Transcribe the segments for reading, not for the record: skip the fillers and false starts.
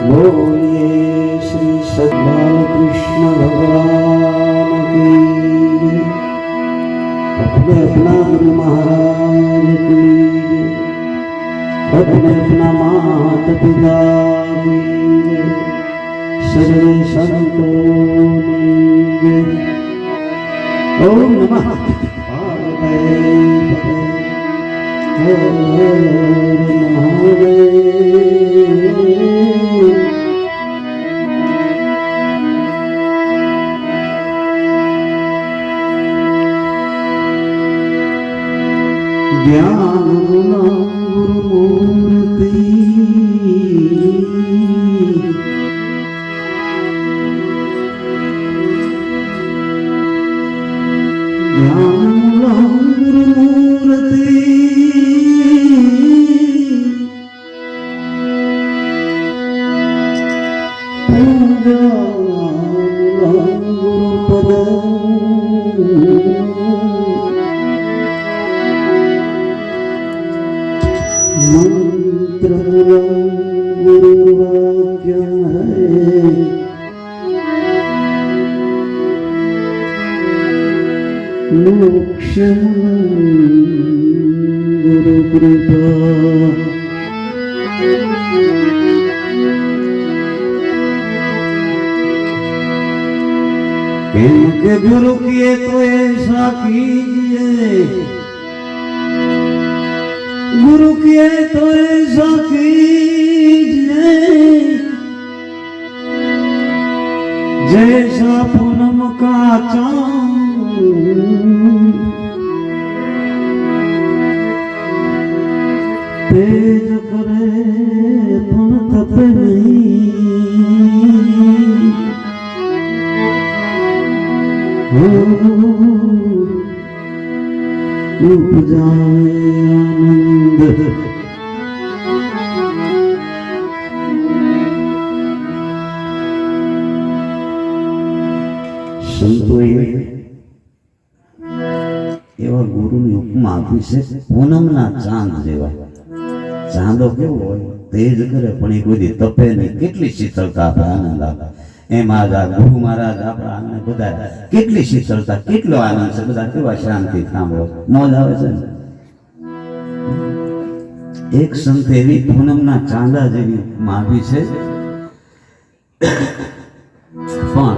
बोलिए श्री सतबाल कृष्ण भगवान की जय। अपने अपना गुरु महाराज की जय। अपने अपना माता पिता की जय। सर्वे संतों की जय। ओम नमः पार्वते पते हर महादेव। ज्ञान गुरुमूर्ति ज्ञान गुरुमूर्ति पूजा गुरुपद मंत्र गुरुवाक्य है। मोक्ष गुरु कृपा इनके गुरु किए तो ऐसा कीजिए, गुरु किए तो ऐसा कीजिए जैसा पूनम का चांद तेज करे पण तपे नहीं। उपजाए आनंद संतोए एवा गुरुनी उपमा आपी छे पूनमना चांद जेवा। चांदो केवो होय तेज करे पण ए कोई तपे नहीं। કેટલી શીતળતા આપે આનંદ આપે। એમ આ ગુરુ મહારાજ આપણા આને બધા કેટલી શીતળતા કેટલો આનંદ છે। બધા કેવા શાંતિ સાંભળો મોજ આવે છે ને। એક સંત એવી પૂનમના ચાંદા જેવી માવી છે પણ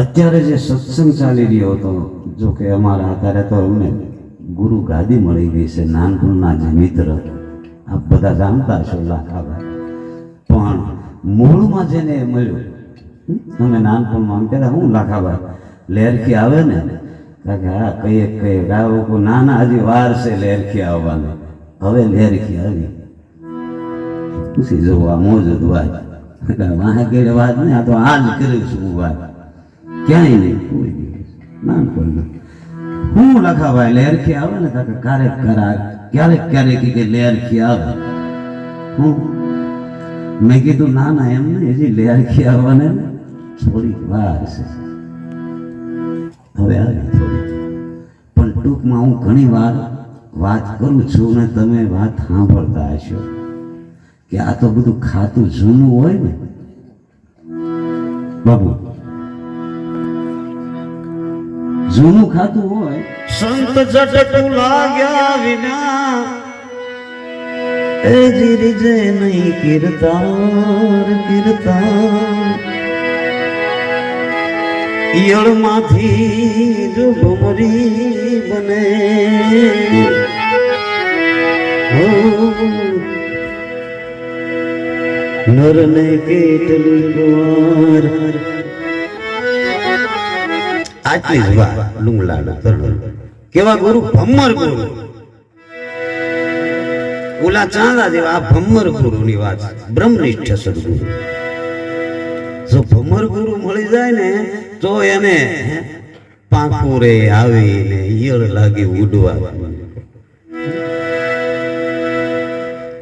અત્યારે જે સત્સંગ ચાલી રહ્યો હતો જો કે અમારા અત્યારે તો અમને ગુરુ ગાદી મળી ગઈ છે। નાનપણના જે મિત્ર આપ બધા જાણતા છો લાખાભાઈ પણ મૂળમાં જેને મળ્યું અમે નાનપણમાં કહેતા હું લાખાભાઈ લેરખી આવે ને કારણ કે હા કહીએ કહીએ ગાવો ના ના હજી વાર છે લેરખી આવવાની। હવે લેરખી આવી પૂછી જવું આ મોજૂદ વાત વાહે કેડે વાત નહીં આ તો આજ કર્યું છું હું વાત ક્યાંય નહીં કોઈ નાનપણમાં હું લખાભાઈ લેરખી આવે ને કાકે ક્યારેક ક્યારેક ક્યારેક કે લેરખી આવે હું મેં કીધું ના ના એમ નહીં હજી લેરખી આવવાને થોડીક વાર છે હવે આવી થોડી પણ ટૂંકમાં હું ઘણી વાર વાત કરું છું ને તમે વાત સાંભળતા હશો કે આ તો બધું ખાતું જૂનું હોય ને બાબુ જૂનું ખાતું હોય। સંત જટકુ લાગ્યા વિના એ જીરીજે નહીં કીર્તાર કીર્તાર ઈયળમાંથી જો ભમરી બને નરને કેટલી વાર આટલી જ વાત લુંગલાડો તરણ કેવા ગુરુ ભમ્મર ગુરુ ઓલા ચાંદા જેવા આ ભમ્મર ગુરુની વાત બ્રહ્મનિષ્ઠ સદગુરુ। જો ભમ્મર ગુરુ મળી જાય ને તો એને પાંખુરે આવીને ઈયળ લાગી ઉડવા।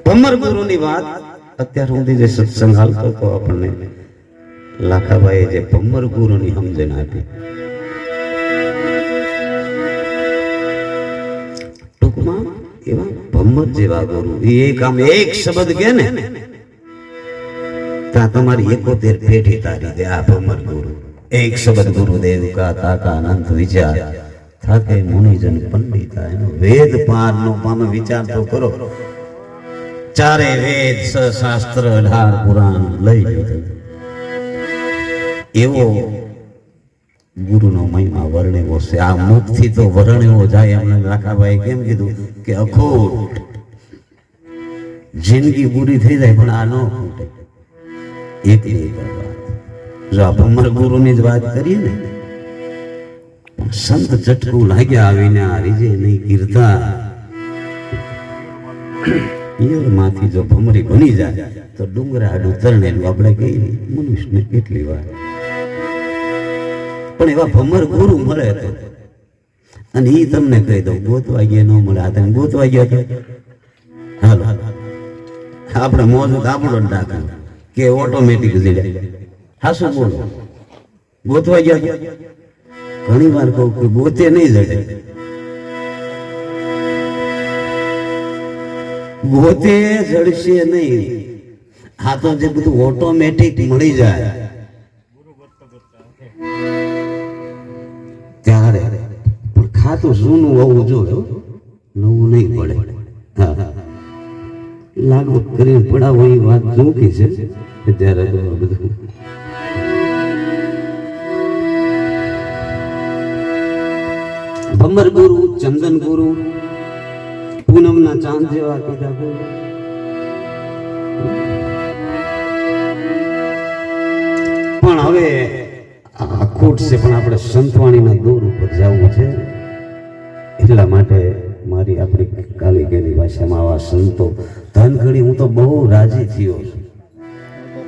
ભમ્મર ગુરુની વાત અત્યાર સુધી જે સત્સંગ હાલતો હતો આપણને લાખાભાઈએ જે ભમ્મર ગુરુની સમજણ આપી ટૂંકમાં એવા ભમ્મર જેવા ગુરુ એક આમ એક શબ્દ કે ને ત્યાં તમારી 71 પેઢી તારી દે આ ભમર ગુરુ એક શબ્દ ગુરુદેવ કા તાકા અનંત વિચાર થાકે મુનિજન પંડિતા એનો વેદ પાર નો પામે વિચાર તો કરો ચારે વેદ શાસ્ત્ર 18 પુરાણ લઈ લીધો એવો ગુરુનો મહિમા વર્ણેવો છે આ મુખથી તો વર્ણેવો જાય એમને રાખાભાઈ કેમ કીધું કે અખોટ જિંદગી પૂરી થઈ જાય પણ આ ન ખૂટે એકલી એક વાત જો આ ભમર ગુરુની જ વાત કરીએ ને સંત ઝટકું લાગ્યા આવીને આ રીજે નહીં કીર્તા ઈયળમાંથી જો ભમરી બની જાય તો ડુંગરા આડું તરણેલું આપણે કહીએ મનુષ્યને કેટલી વાર પણ એવા ભમર ગુરુ મળે તો અને ઈ તમને કહી દઉં ગોતવા ગયા ન મળે આ તમે ગોતવા ગયા તો હાલો આપણે મોજ આપણો ડાકા કે ઓટોમેટિક જડે હા શું બોલો ગોતવા ગયા ઘણી વાર કહું કે ગોતે નહીં જડે ગોતે જડશે નહીં આ તો જે બધું ઓટોમેટિક મળી જાય ત્યારે પણ ખાતું જૂનું હોવું જોઈએ નવું નહીં પડે હા લાગુ કરીને પડાવો એ વાત જોખી છે ત્યારે બધું ભમર ગુરુ ચંદન ગુરુ પૂનમના ચાંદ જેવા કીધા પણ હવે આ ખોટ છે પણ આપણે સંતવાણીના દોર ઉપર જવું છે એટલા માટે મારી આપણી કાલિકેની ભાષામાં આવા સંતો ધન ઘડી હું તો બહુ રાજી થયો છું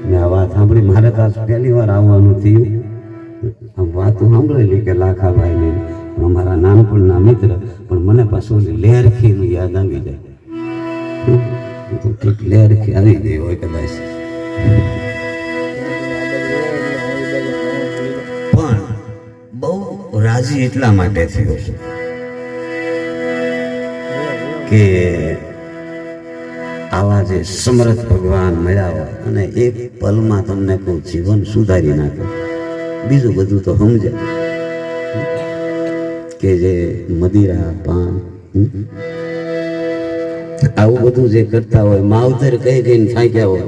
મેં આ વાત સાંભળી મારે તો આજ પહેલી વાર આવવાનું થયું આમ વાતો સાંભળેલી કે લાખાભાઈની અમારા નાનપણના મિત્ર પણ મને પાછું લેરખીનું યાદ આવી જાય તો કંઈક લેરખી આવી ગઈ હોય કદાચ પણ બહુ રાજી એટલા માટે થયો છું કે આવા જે સમર્થ ભગવાન મળ્યા હોય અને એક પલમાં તમને કોઈ જીવન સુધારી નાખે બીજું બધું તો સમજાય કે જે મદિરા પાન આવું બધું જે કરતા હોય માવતર કઈ કઈને થાક્યા હોય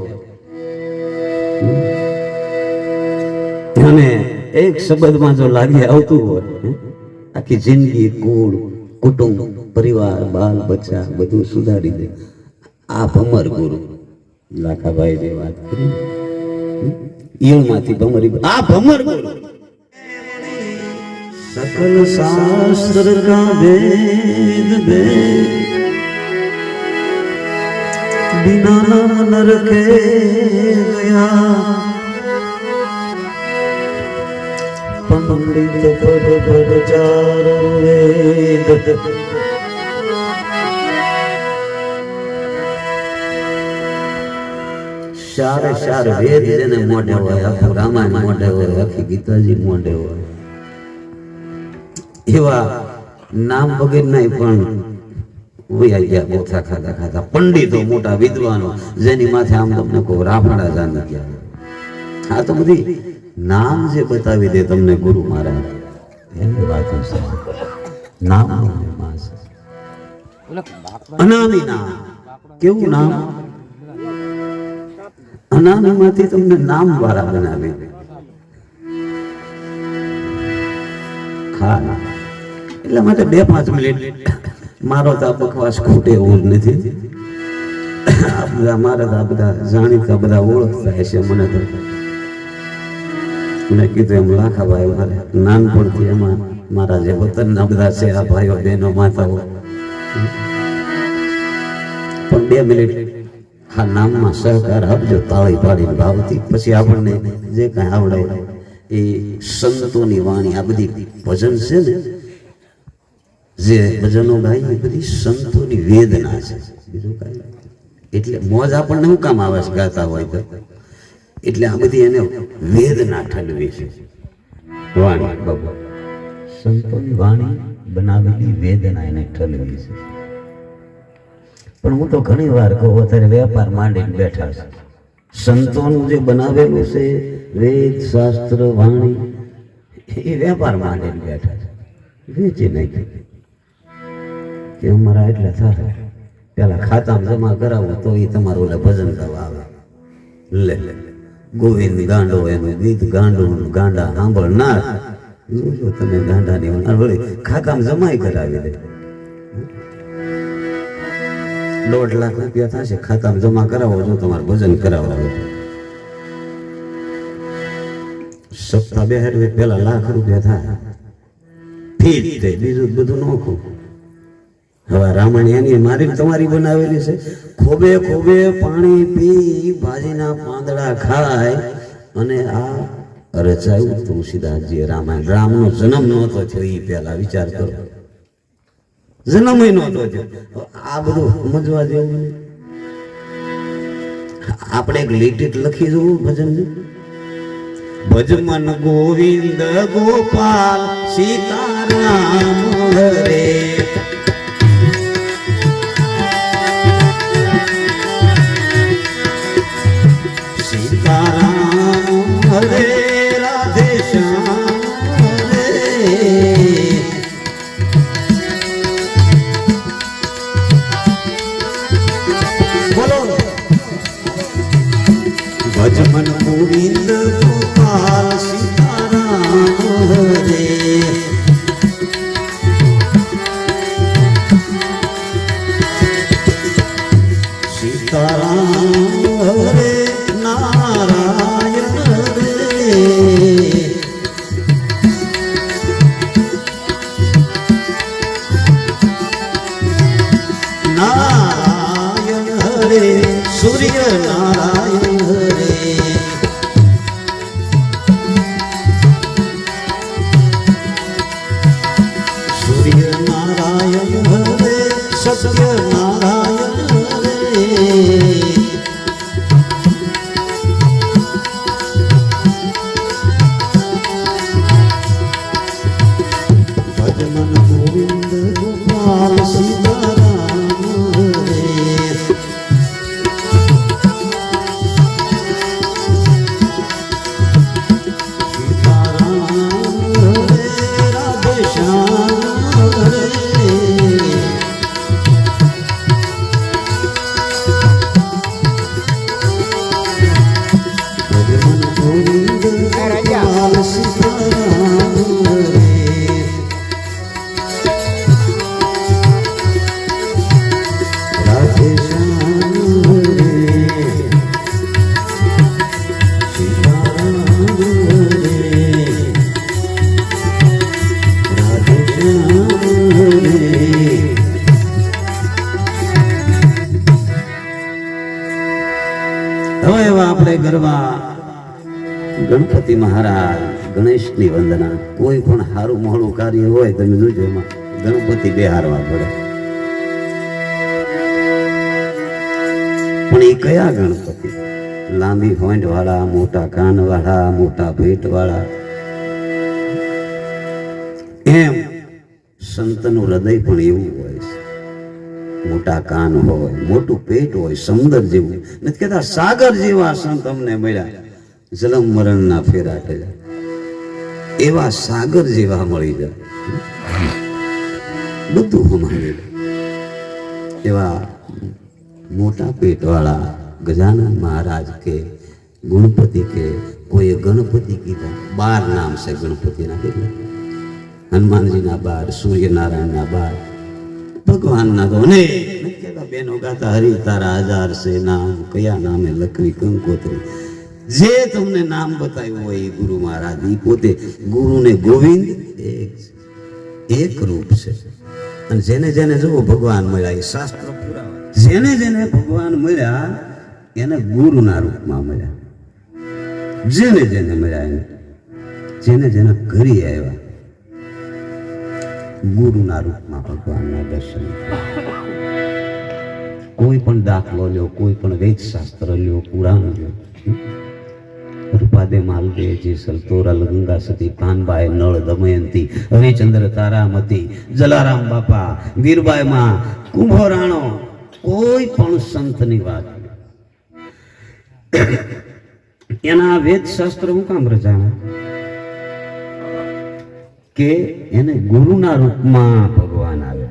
અને એક શબ્દમાં જો લાગી આવતું હોય આખી જિંદગી કુળ કુટુંબ પરિવાર બાલ બચ્ચા બધું સુધારી દે આ ભમર ગુરુ લાખાભાઈ જે વાત કરી ઈયળમાંથી ભમરી આ ભમર ગુરુ सकल शास्त्र का वेद वेद बिना नाम न रखे गया पंडित पद पद चारो वेद शार शार वेद जेने मोढे હોય આખું રામાયણ મોઢે હોય આખી ગીતાજી મોઢે હોય એવા નામ વગેરે નહીં પણ વયા ગયા ગોથા ખાતા ખાતા પંડિતો મોટા વિદ્વાનો જેની માથે આમ તમને કોઈ રાફડા જાણી ગયા આ તો બધી નામ જે બતાવી દે તમને ગુરુ મહારાજ એની વાત છે નામ અનામી નામ કેવું નામ અનામી માંથી તમને નામ વાળા બનાવી દે એટલા માટે 2-5 મિનિટ મારો તો આ બકવાસ ખૂટે એવું જ નથી મારા તો આ બધા જાણીતા બધા ઓળખતા હશે મને તો મેં કીધું એમ લાખાભાઈ મારે નાનપણથી એમાં મારા જે વતનના બધા છે આ ભાઈઓ બહેનો માતાઓ પણ 2 મિનિટ આ નામમાં સહકાર આપજો તાળી પાડીને ભાવથી પછી આપણને જે કાંઈ આવડે એ સંતોની વાણી આ બધી ભજન છે ને જે ભજનો ગાય એ બધી સંતોની વેદના છે બીજું કાંઈ એટલે મોજ આપણને શું કામ આવે છે ગાતા હોય તો એટલે આ બધી એને વેદના ઠલવી છે વાણી બાબુ સંતોની વાણી બનાવેલી વેદના એને ઠલવી છે પણ હું તો ઘણી વાર કહું અત્યારે વેપાર માંડીને બેઠા છે સંતોનું જે બનાવેલું છે વેદ શાસ્ત્ર વાણી એ વેપાર માટે બેઠા છે, વેચી નાખી કે અમારા એટલે થાય પેલા ખાતામાં જમા કરાવો તો એ તમારું ઓલે ભજન કરવા આવે. લે ગોવિંદ ગાંડો એનું ગીત ગાંડું ગાંડા સાંભળનાર જોજો તમે ગાંડાની વળી ખાતામાં જમાઈ કરાવી દે. 1.5 લાખ રૂપિયા થશે ખાતામાં જમા કરાવો જો તમારે ભજન કરાવડાવે. સપ્તાહ 2 પેલા લાખ રૂપિયા થાય ફીટ તે બીજું બધું નોખું. હવે રામાયણ એની મારી તમારી બનાવેલી છે. ખોબે ખોબે પાણી પી ભાજીના પાંદડા ખાય અને આ રચાયું તુલસીદાસજી રામાયણ. રામનો જન્મ નહોતો થયો એ પેલા વિચાર કરો, જન્મ નહોતો થયો. આ બધું સમજવા જેવું. આપણે એક લીટી લખી જવું ભજન, ભજમન ગોવિંદ ગોપાલ સીતારામ હરે, સીતારામ હરે રાધે શ્યામ હરે. બોલો ભજમન ગોવિંદ ગોપાલ સીતારામ હરે, સીતારામ હરે નારાયણ હરે, નારાયણ હરે સૂર્ય નારાયણ હરે, સૂર્ય નારાયણ હરે સત્ય નારાયણ હરે, ભજમન ગોવિંદ ગોપાલ સીતારામ હરે, સીતારામ હરે રાધે શ્યામ હરે. ભજમન ગોવિંદ ગોપાલ સીતારામ હરે, રાધે શ્યામ હરે, સીતારામ હરે, રાધે શ્યામ હરે. હવે એવા આપણે ગરબા ગણપતિ મહારાજ ગણેશની વંદના. કોઈ પણ સારું મોડું કાર્ય હોય તમે જોજો એમાં ગણપતિ બેહારવા પડે. પણ એ કયા ગણપતિ? લાંબી હોંઠ વાળા, મોટા કાન વાળા, મોટા પેટ વાળા. એમ સંતનું હૃદય પણ એવું હોય છે. મોટા કાન હોય, મોટું પેટ હોય, સમુદ્ર જેવું. નથી કહેતા સાગર જેવા સંત અમને મળ્યા, જન્મ મરણના ફેરા કર્યા. એવા સાગર જેવા મળી જાય, બધું હમાવી એવા મોટા પેટ વાળા ગજાનન મહારાજ કે ગણપતિ કે કોઈ ગણપતિ કીધા. 12 નામ છે ગણપતિના. કેટલા? હનુમાનજીના 12, સૂર્યનારાયણના 12, ભગવાનના તો અનેક. કહેતા બેનો ગાતા હરી તારા 1000 છે નામ, કયા નામે લખવી કંકોત્રી. જે તમને નામ બતાવ્યું હોય એ ગુરુ મહારાજ. એ પોતે ગુરુ ને ગોવિંદ એક રૂપ છે. અને જેને જેને જુઓ ભગવાન મળ્યા એ શાસ્ત્ર પુરાવા. જેને જેને ભગવાન મળ્યા એને ગુરુના રૂપમાં મળ્યા. જેને જેને મળ્યા એને, જેને જેને ઘરી આવ્યા ગુરુના રૂપમાં ભગવાનના દર્શન. કોઈ પણ દાખલો લ્યો, કોઈ પણ વેદ શાસ્ત્ર લ્યો, પુરાણ લ્યો. રૂપાદે માલદે જેસલ તોરલ ગંગા સતી કાનબાઈ નળ દમયંતી હરિચંદ્ર તારામતી જલારામ બાપા વીરબાઈ માં કુંભો રાણો. કોઈ પણ સંતની વાત એના વેદ શાસ્ત્ર હું કામ રચાણા કે એને ગુરુના રૂપમાં ભગવાન આવે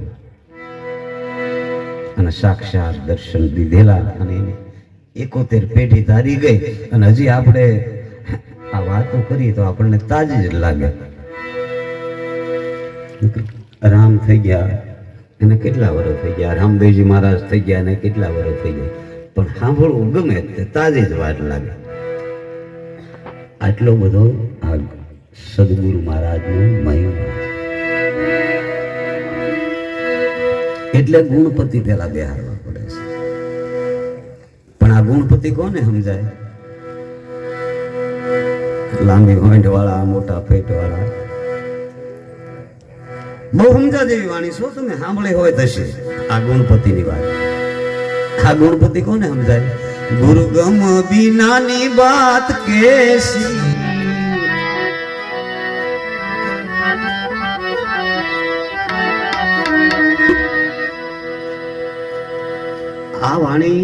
અને સાક્ષાત દર્શન દીધેલા, અને એને 71 પેઢી તારી ગઈ, અને હજી આપણે આ વાતો કરીએ તો આપણને તાજી જ લાગે. રામ થઈ ગયા એને કેટલા વર્ષ થઈ ગયા, રામદેવજી મહારાજ થઈ ગયા એને કેટલા વર્ષ થઈ ગયા, પણ સાંભળવું ગમે તે તાજી જ વાત લાગે. આટલો બધો આ સદગુરુ મહારાજનો મહિમા. એટલે ગુણપતિ પેલા બેહાડવા પડે છે. પણ આ ગુણપતિ કોને સમજાય? લાંબી હોંઠ વાળા, મોટા પેટ વાળા, બહુ સમજા જેવી વાણી છો તમે સાંભળી હોય તશે આ ગુણપતિની વાત. આ ગુણપતિ કોને સમજાય? ગુરુ ગમ બીનાની બાત કેસી, આ વાણી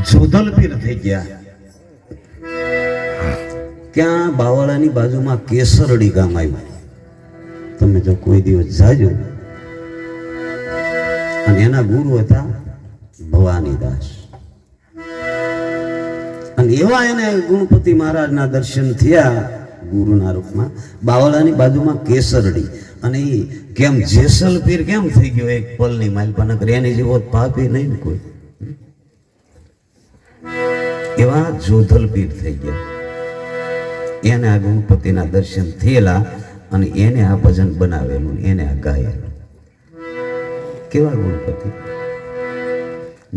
જોધલપીર થઈ ગયા. ક્યાં? બાવળાની બાજુમાં કેસરડી ગામ આવ્યું. તમે જો કોઈ દિવસ જાજો, અને એના ગુરુ હતા ભવાનીદાસ, અને એવા એને ગુણપતિ મહારાજના દર્શન થયા ગુરુના રૂપમાં. બાવળાની બાજુમાં કેસરડી, અને એ કેમ જેસલપીર કેમ થઈ ગયો એક પલની માલપા, એની જેવો પાપી નહીં ને કોઈ. એવા જોધલપીર થઈ ગયા. એને આ ગુણપતિના દર્શન થયેલા, અને એને આ ભજન બનાવેલું, એને આ ગાયેલું. કેવા ગુણપતિ?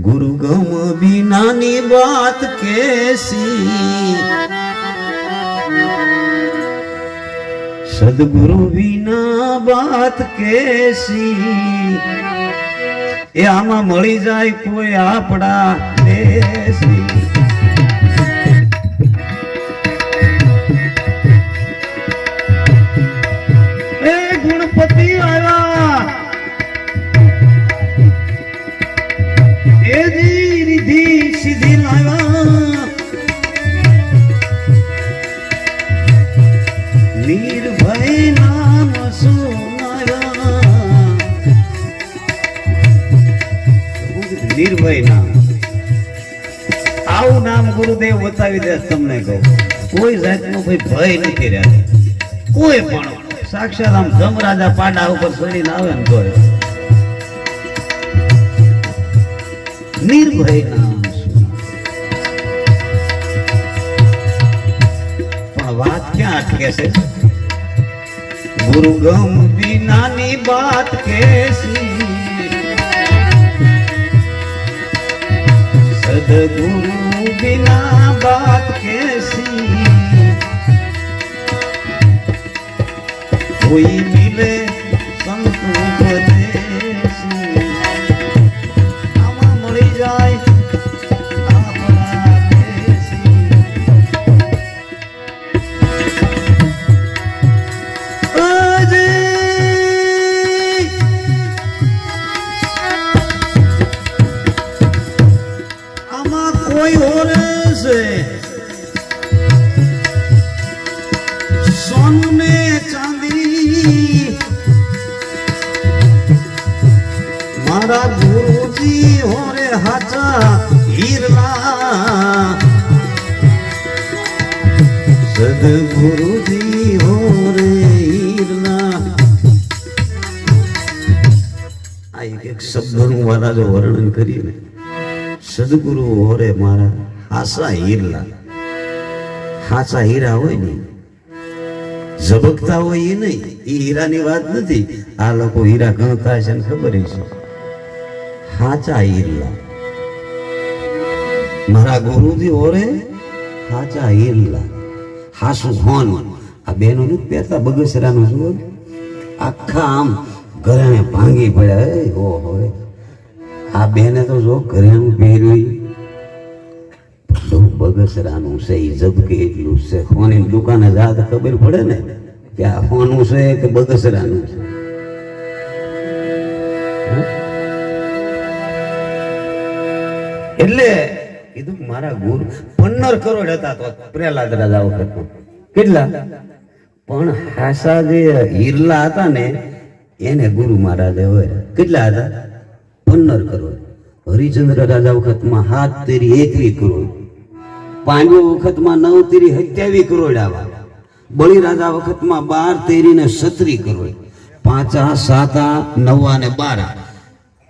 ગુરુ ગમ બીનાની બાત કેસી, સદગુરુ વિના બાત કેસી, એ આમાં મળી જાય કોઈ આપડા દેશી. એ ગુણપતિ આવ્યા, એ રીધિ સીધી લાવ્યા, નિર્ભય નામ સુનાયા. નિર્ભય નામ, આવું નામ ગુરુદેવ બતાવી દે. તમને કહું, કોઈ જાતનો કોઈ ભય નથી રહેતો. કોઈ પણ સાક્ષાત આમ ધમરાજા પાડા ઉપર ચડીને આવે ને તો નિર્ભય નામ. પણ વાત ક્યાં અટકે છે? ગુરુ ગમ બીનાની બાત કેસી, સદગુરુ बिना बात कैसी कोई मिले संत उपदेशी आमा मળી જાય આપણા દેશી આમાં કોઈ ઓર છે સોનું ને ચાંદી મારા ગુરુજી હોરે હાચા હીરલા સદગુરુજી હોરે હીરલા આ એક શબ્દનું મહારાજો વર્ણન કરીને સદગુરુ હોરે મારા હાચા હીરલા હાચા હીરા હોય ને ઝબકતા હોય એ નહીં, એ હીરાની વાત નથી. આ લોકો હીરા ગણતા છે ને ખબર છે. હાચા હીરલા મારા ગુરુજી ઓરે હાચા હીરલા હાસુ હોન. આ બેનો નથી પહેરતા બગસરાનો જુઓ આખા આમ ઘરેણે ભાંગી પડ્યા. હો હોય આ બેને તો જો ઘરેણું પહેર્યું બગસરાનું છે, એ ઝબકે એટલું છે. હોની દુકાને જા તો ખબર પડે ને કે આ હોનું છે કે બગસરાનું છે. એટલે કીધું મારા ગુરુ 15 કરોડ હતા તો પ્રહલાદ રાજા વખતમાં. કેટલા? પણ હાસા જે હિરલા હતા ને એને ગુરુ મહારાજે હોય કેટલા હતા? 15 કરોડ. હરિચંદ્ર રાજા વખતમાં 7 તેરી 21 કરોડ. પાંડવ વખતમાં 9 તેરી 27 કરોડ આવા. બળી રાજા વખતમાં 12 તેરી ને 17 કરોડ. 5 7 9 ને 12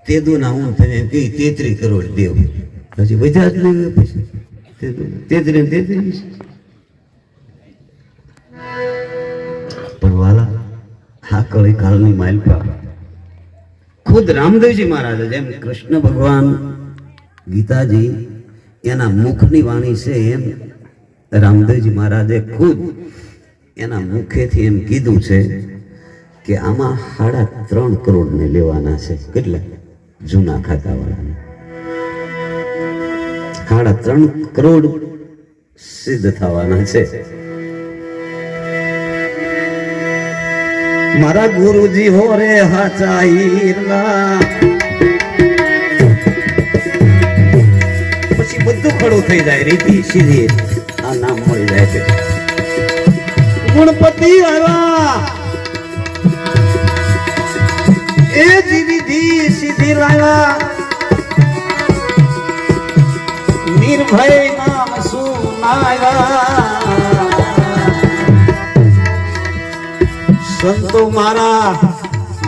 તેદુના હું તમે કઈ 33 કરોડ દેવ. પછી વધ્યા જ નહીં. પછી 33 પણ વાલા આ કળી કાળની માલપા ખુદ રામદેવજી મહારાજ જેમ કૃષ્ણ ભગવાન ગીતાજી એના મુખની વાણી છે એમ રામદેવજી મહારાજે ખુદ એના મુખેથી એમ કીધું છે કે આમાં 3.5 કરોડ ને લેવાના છે. કેટલા? જૂના ખાતા વાળાને 3.5 કરોડ સિદ્ધ થવાના છે. મારા ગુરુજી હો રે હાચા હીરલા. પછી બધું ખડું થઈ જાય. રીતિ સીધી આ નામ મળી જાય છે. ગણપતિ આવ્યા એ જીવિધિ સીધી લાવ્યા. નિર્ભય નામ સુનાવ્યા. સંતો મારા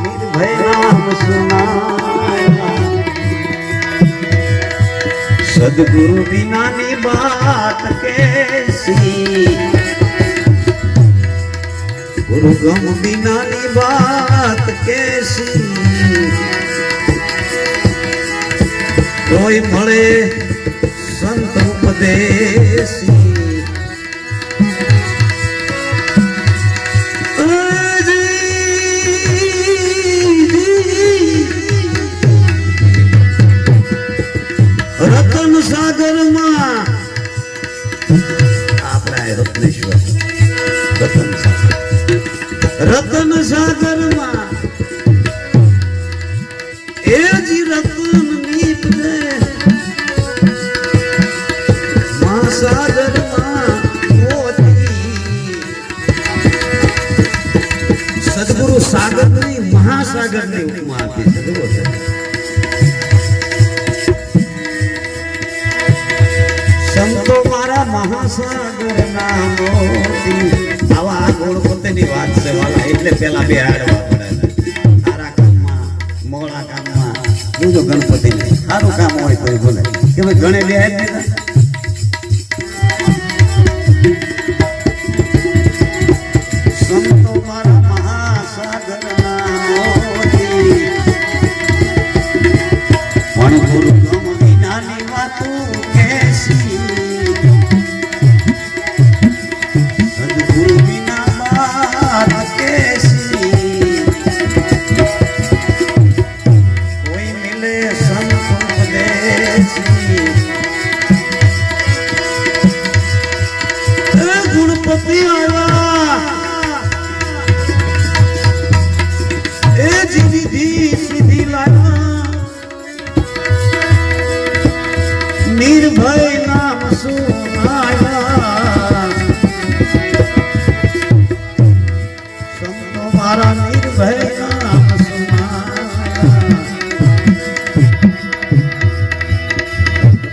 નિર્ભય નામ સુનાવ્યા. સદગુરુ વિનાની બાત કેસી. ગુરુ ગમ વિનાની બાત કેસી. કોઈ મળે સંત ઉપદેશી. રતન સાગરમાં આપણા રત્નેશ્વર રતન સાગરમાં એ જી રતન નીપજે. મહાસાગરમાં મોતી. સદગુરુ સાગરની મહાસાગરની ઉપમા આપી છે. સંતો મારા મહાસાગર ના મોતી. આવા ગણપતિની વાત છે વાલા. એટલે પેલા બે હાડવા પડે. સારા કામમાં મોળા કામમાં જોજો ગણપતિ ને સારું કામ હોય તો બોલે કે ભાઈ ગણે બે હાડ દીધા. સંતો મારા મહાસાગર ના મોતી. પણ ગુરુ ગમ વિનાની વાતું કેસી. ગણપતિ આવ્યા એ જીવિધિ સીધી લાવ્યા. નિર્ભય નામ સુનાવ્યા. સંતો મારા નિર્ભય નામ સુનાવ્યા.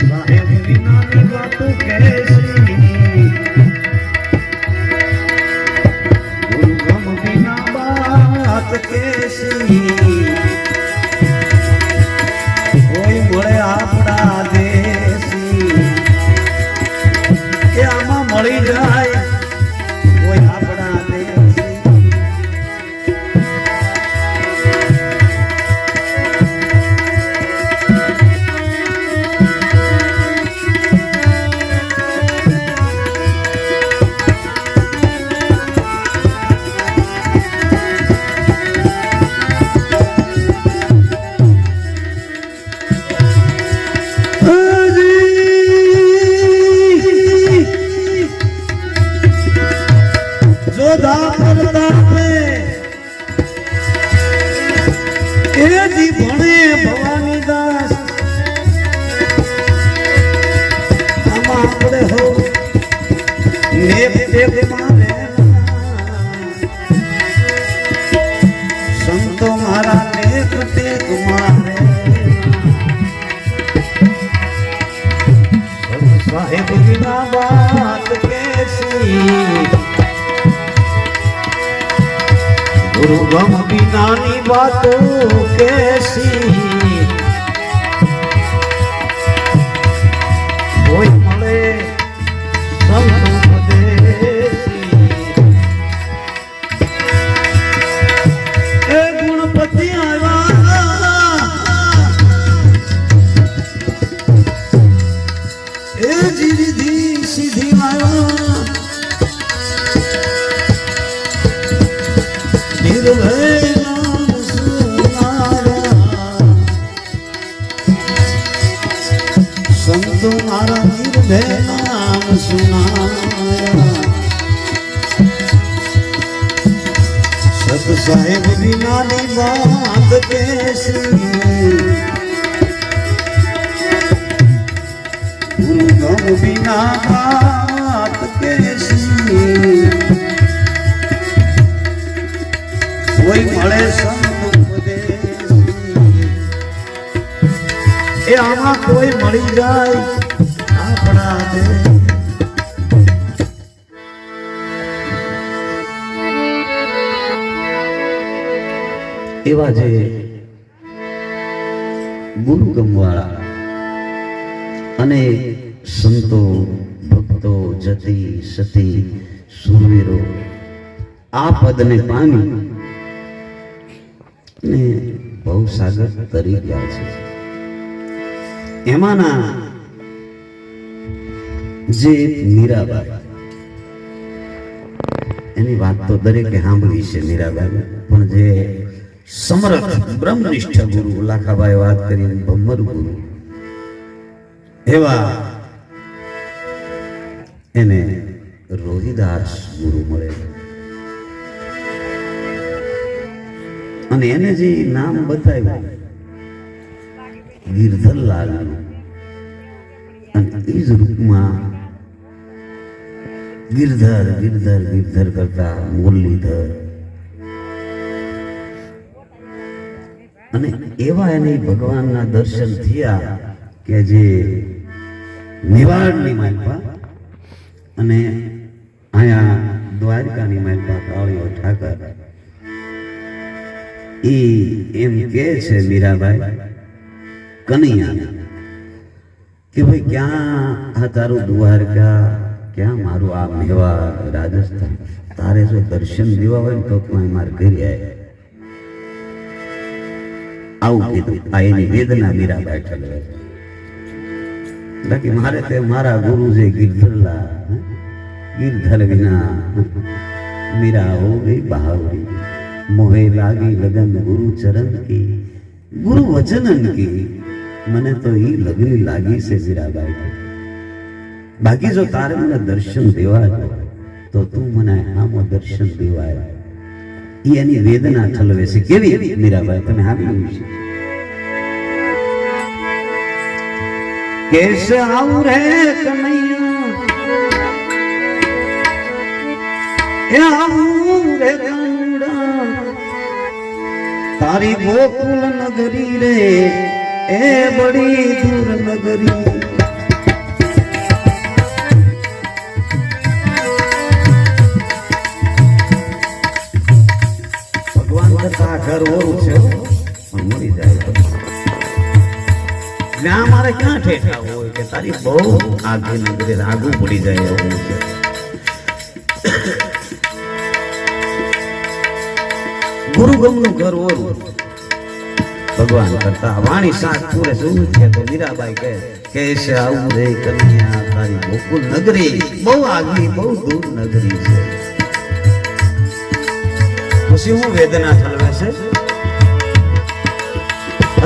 સાહેબ વિનાની વાતો કેસી. કોઈ મળે આપણા દેશી. કે આમાં મળી જાય કોઈ આપણા દેશી. गुरु गम बिनानी बातों कैसी कोई મળે સંતો ઉપદેશી એ ગુણપતિ આવ્યા એ જીરી સીધી આવ્યા નિર્ભય નામ સુનારા સંતો મારા નિર્ભય નામ સુનારા સત સાહેબ વિનાની વાત કેસરી ગુરુ ગમ વિના વાત કેસરી કોઈ મળે સંત ઉપદેશી એ આમાં કોઈ મળી જાય આપણા દે એવા જે ગુરુ ગમવાળા અને સંતો ભક્તો જતી સતી સુરવીરો આ પદને પામી ને બહુ સાગર તરી ગયા છે. એમાંના જે મીરાબાઈ એની વાત તો દરેકે સાંભળી છે. મીરાબાઈ પણ જે સમર્થ બ્રહ્મનિષ્ઠ ગુરુ લાખાભાઈ વાત કરી ભમ્મર ગુરુ એવા એને રોહિદાસ ગુરુ મળે અને એને જે નામ બતાવ્યું ગિરધરલાલ અને એ જ રૂપમાં ગિરધર ગિરધર ગિરધર કરતા મુરલીધર અને એવા એને ભગવાનના દર્શન થયા કે જે નિવાડની માલપા અને અહીંયા દ્વારકાની માલપા કાળીઓ ઠાકર એમ કે છે મીરાબાઈ કનૈયા કે ભાઈ ક્યાં આ તારું દ્વારકા ક્યાં મારું આ મેવાડ રાજસ્થાન તારે જો દર્શન દેવા હોય તો મારે ઘરે આવે આવું કીધું. આ એની વેદના મીરાબાઈ ઠલવે બાકી મારે તે મારા ગુરુ જે ગિરધરલા गिरधर बिना मीरा हो गई बावरी मोहे लागी लगन गुरु चरण की गुरु वचनन की मने तो ही लगनी लागी से मीराबाई की. बाकी जो तारे મને દર્શન દેવાય તો તું મને આમો દર્શન દેવાય ઈ એની વેદના ઠલવે છે. કેવી મીરાબાઈ તમે સાંભળ્યું છે? કેસ આવું રે કનૈયા આવું રે કાનુડા તારી ગોકુલ નગરી રે એ બડી દૂર નગરી. ભગવાન કરતા ઘર ઓરું છે પણ મળી જાય તો જ્યાં મારે ક્યાં ઠેઠા હોય કે તારી બહુ આગળ નગરી આગું પડી જાય એવું છે. ગુરુગમનું ઘર ઓરું ભગવાન કરતા વાણી સાત પૂરે જોયું છે તો મીરાબાઈ કહે કે છે આવું રે કન્યા તારી ગોકુલ નગરી બહુ આગી બહુ દૂર નગરી છે. પછી હું વેદના ઠલવે છે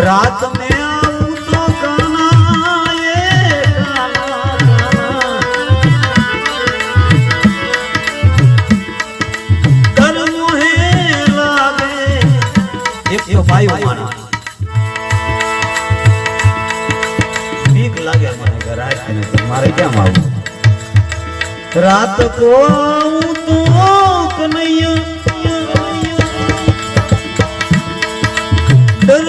રાત મેં આવું તો કાના એ કર મોહે લાગે એક તો પાયો માના બીક લાગે મને કે રાત ને મારે ક્યાં આવું રાત કો તો કનૈયા डर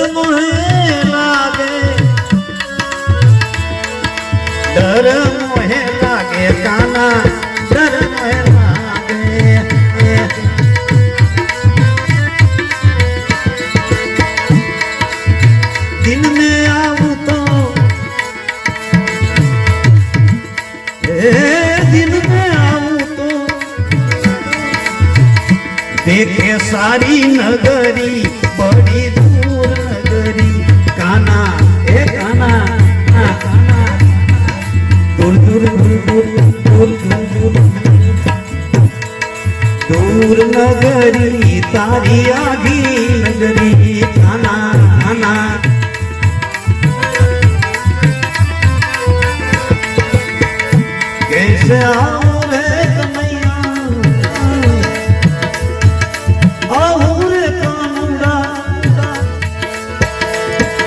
मोहे लागे काना डर मोहे दिन में आऊं तो दिन में आऊं तो देखे सारी नगरी बड़ी दूर नगरी काना ए काना काना दूर दूर दूर दूर दूर दूर नगरी तारी आगी नगरी काना काना कैसे आओ रे कन्हैया आओ रे कानुड़ा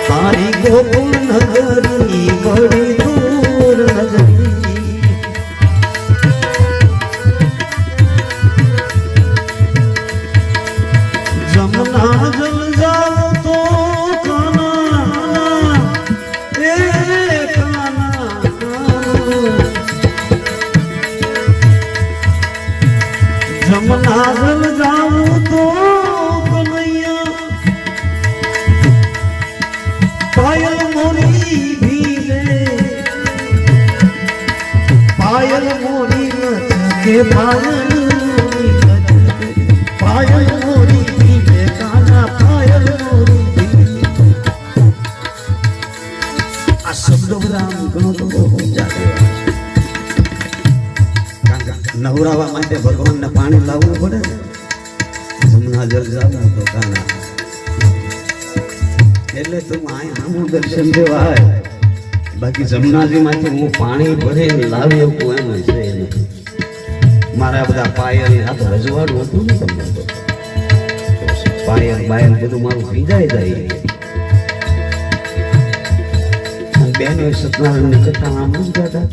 तारी गोकुल नगरी बड़ी दूर नगरी जमुना जल जाओ तो काना ए काना जमुना जल जाऊं तो कन्हैया पायल मोरी भीले पायल मोरी नचके पायल मोरी भीले काना पायल मोरी भीले आ शब्द राम गणो तो बहुत जाते नवरावा માટે ભગવાનને પાણી લાવવું પડે જમના જલ જાવું તો કાના એટલે તું આમું દર્શન દેવા આય બાકી જમનાજીમાંથી હું પાણી ભરીને લાવી શકું એમ છે નથી મારા બધા પાયલ આ તો રજવાડું હતું ને તમને તો પાયલ બાયલ બધું મારું ભીજાઈ જાય બેનો સત્યનારાયણની કથા આમ જ ગાતા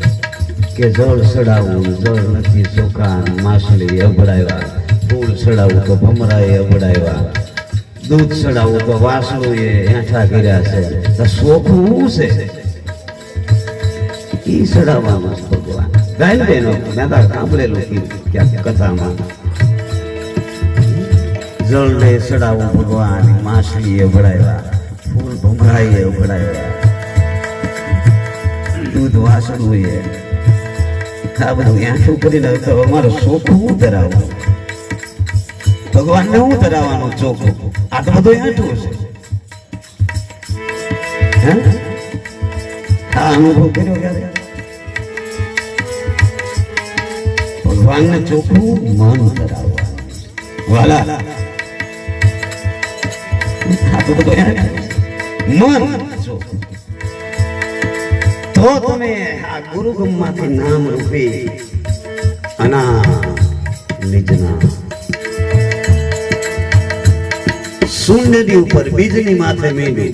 કે જળ ચડાવવું જળ નથી ચોખા માછલી અબડાવ્યા ફૂલ ચડાવવું તો ભમરાએ અબડાવ્યા દૂધ ચડાવવું તો વાસણું એ હેઠા કર્યા છે તો ચોખું છે ઈ ચડાવવામાં ભગવાન ગાય બેનો મેં તો સાંભળેલું ક્યાંક કથામાં જળને ચડાવવું ભગવાન માછલી અબડાવ્યા ફૂલ ભમરાએ અબડાવ્યા દૂધ વાસણું એ આ બધું યાઠું કરીને તો અમારો ચોખ્ખું હું ધરાવું ભગવાનને હું ધરાવવાનું ચોખ્ખું આ તો બધું યાઠું છે આ અનુભવ કર્યો ક્યારે ભગવાનને ચોખ્ખું મન ધરાવવાનું વાલા આ તો બધું યાઠું મન ચોખ્ખું તો તમે આ ગુરુગમમાંથી નામ રૂપી અના નિજના શૂન્યની ઉપર બીજની માથે મેંડી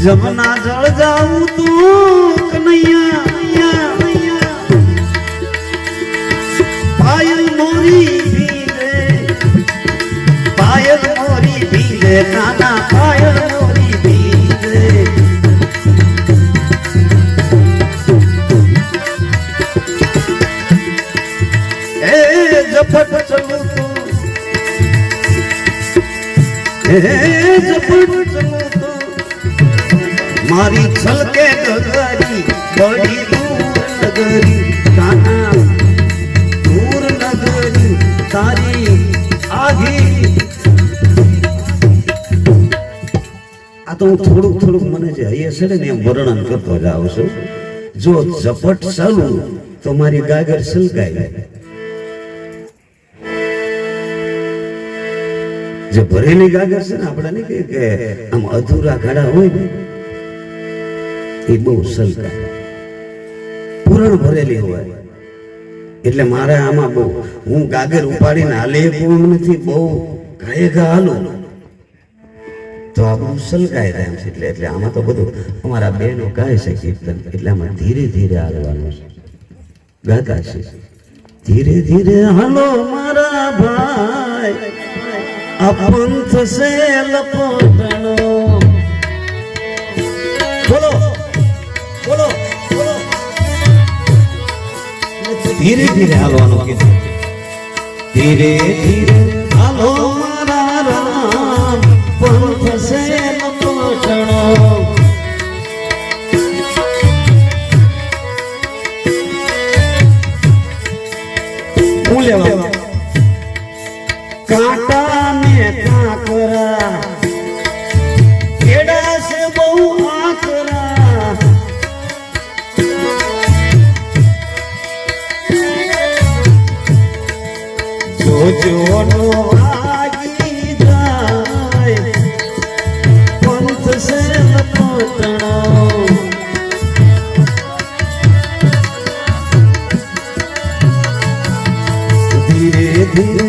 જમના જળ જાવું તું કનૈયા પાયલ મોરી ભીલે પાયલ મોરી ભીલે કાના પાયલ મોરી ભીલે એ જપટ ચલું તું એ જપટ ચલું તું મારી છલકે ગગરી બડી દૂર નગરી કાના દૂર નગરી તારી આઘી આ તો હું થોડુંક મને જે અહીંયા છે ને એમ વર્ણન કરતો જાઉં છું જો ઝપટ ચાલું તો મારી ગાગર સલકાય જે ભરેલી ગાગર છે ને આપણે નહીં કે આમ અધૂરા ઘડા હોય ને એ બહુ સલકાય પૂરણ ભરેલી હોય એટલે મારે આમાં બહુ હું ગાગર ઉપાડીને હાલે એમ નથી બહુ ગાયે ગા હાલું તો આ બહુ સલકાય થાય છે એટલે આમાં તો બધું અમારા બહેનો ગાય છે કીર્તન એટલે આમાં ધીરે ધીરે હાલવાનું છે ગાતા છે ધીરે ધીરે હાલો મારા ભાઈ આ પંથ સે લપટણો બોલો બોલો બોલો ધીરે ધીરે હાલવાનું કીધું ધીરે ધીરે હાલો મારા काकरा केड़ा से बहु आकरा जो जो नो आगी जाए पंथ से लपटना धीरे धीरे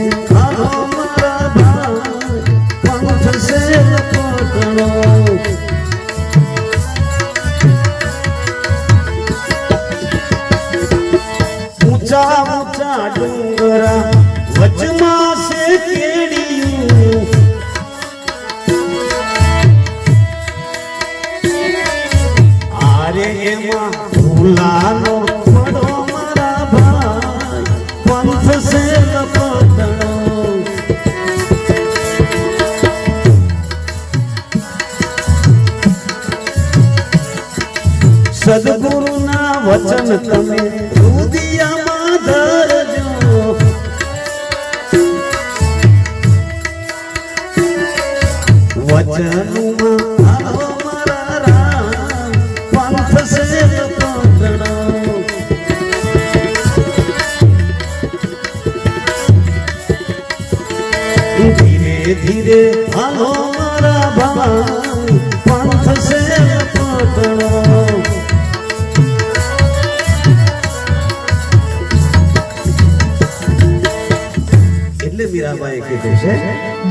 ऊंचा ऊंचा डूंगरा वचमा से केड़ियूं आरे एमा भूलानो पड़ो मारा भाई पंथ से लपटनो सद्गुरु ना वचन तमे हृदय में धरजो वचन में मारा राम पंथ से पकड़ो धीरे धीरे हालो मारा भाई पंथ से पकड़ो मीराबाई कीधुं छे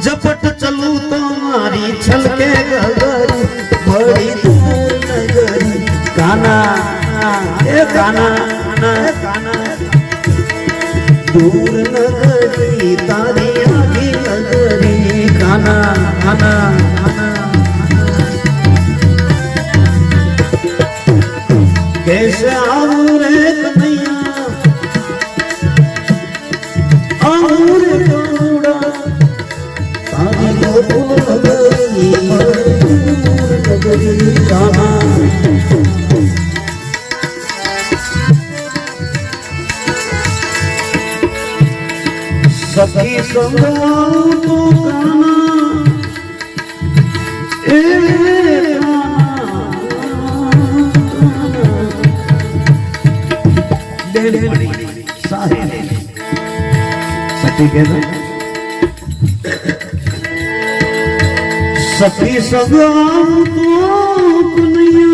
झपट चलू तो मारी छलके गगरी बड़ी दूर नगरी काना ए काना काना दूर नगरी तारी आगी नगरी काना काना कैसे आऊं रे कन्हैया आऊं रे सखी संगवाऊ तो काना ए काना साहे सखी के सखी संगवाऊ तो कन्हैया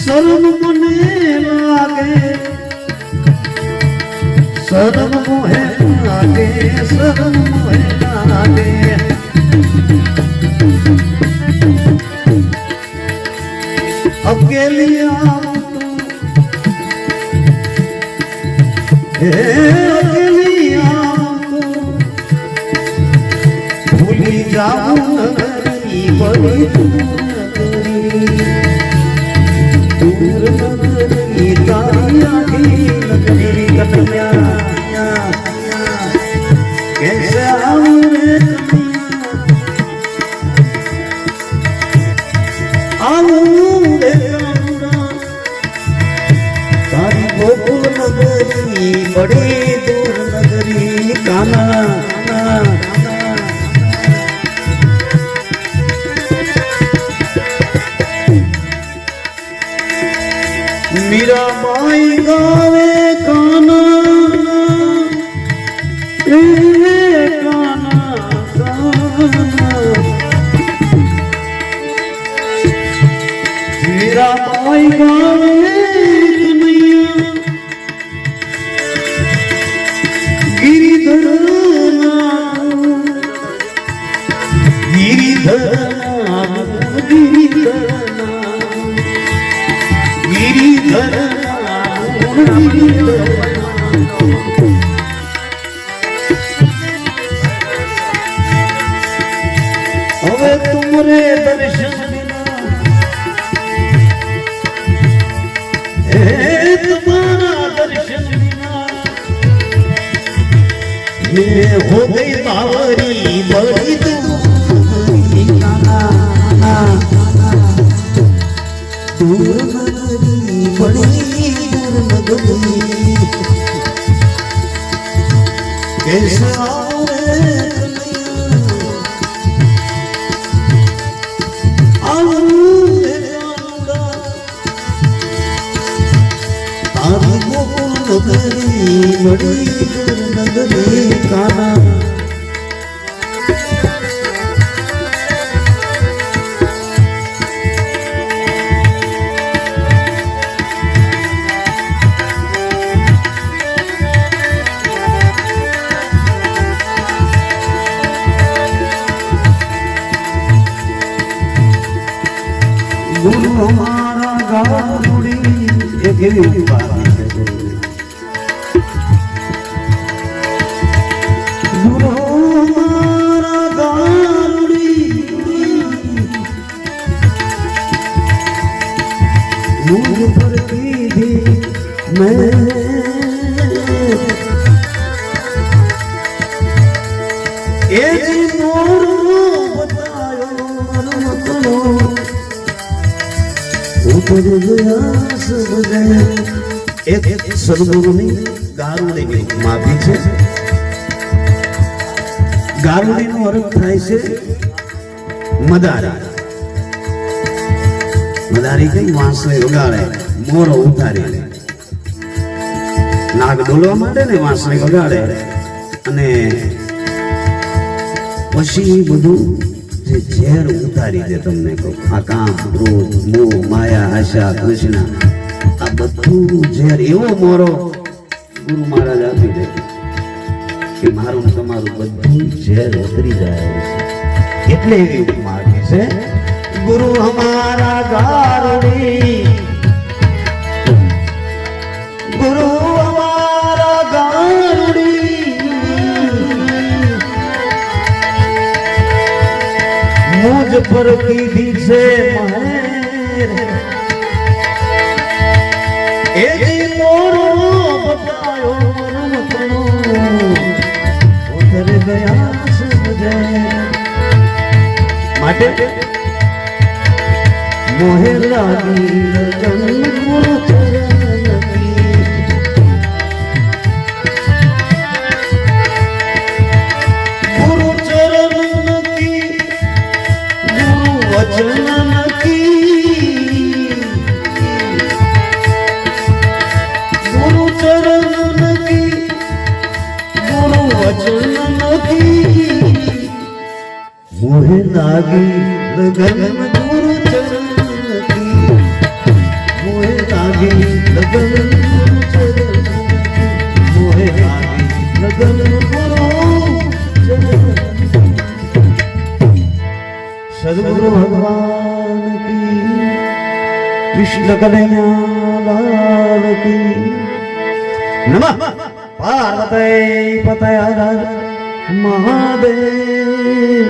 शर्म मने लागे शर्म मोहे लागे शर्म मोहे लागे अकेली आऊं अकेली आऊं भूली जाऊं नगरी बड़ी दूर नगरी तारी आगी नगरी कन्हैया कैसे आऊं रे आऊं रे तारी गोकुल नगरी बड़ी दूर नगरी काना मीराबाई गावे काना काना मीराबाई गावे कन्हैया गिरिधर હવે તુમરે દર્શન બિના હે તમારા દર્શન બિના મેં હો ગઈ બાવરી બડી દૂર નાના दूर नगरी बड़ी दूर नगरी कैसे आओ रे बड़ी नगरी काना गुरु हमारा गाड़ी एक बात मुझ पर की थी मैं एक मोर बतायो मतलो ऊपर गया सब गए एक સદગુરુની ગારુડીની માફી છે ગારુડીનો અર્થ થાય છે મદારી મદારી કઈ વાંસળી વગાડે મોરો ઉતારી નાગ ડોલવા માટે ને વાંસળી વગાડે અને પછી બધું જે ઝેર ઉતારી દે તમને કહું આ કામ ક્રોધ મોહ માયા આશા તૃષ્ણા આ બધું ઝેર એવો મોરો ગુરુ મહારાજ આપી દે કે મારું તમારું બધું ઝેર ઉતરી જાય એટલે એવી માગી છે गुरु हमारा गारुड़ी गुरु हमारा गारुड़ी मुझ पर की से महर एक मोरो बतायो मरमतनो उतर गया समझे माटे मोहे लागी लगन गुरु चरण की गुरु चरण की गुरु वचन की गुरु चरण की गुरु वचन की मोहे लागी लगन गुरु चरण लगन मोहे लगन सदगुरु भगवान की कृष्ण कन्हैया लाल की नमः पार्वती पतये महादेव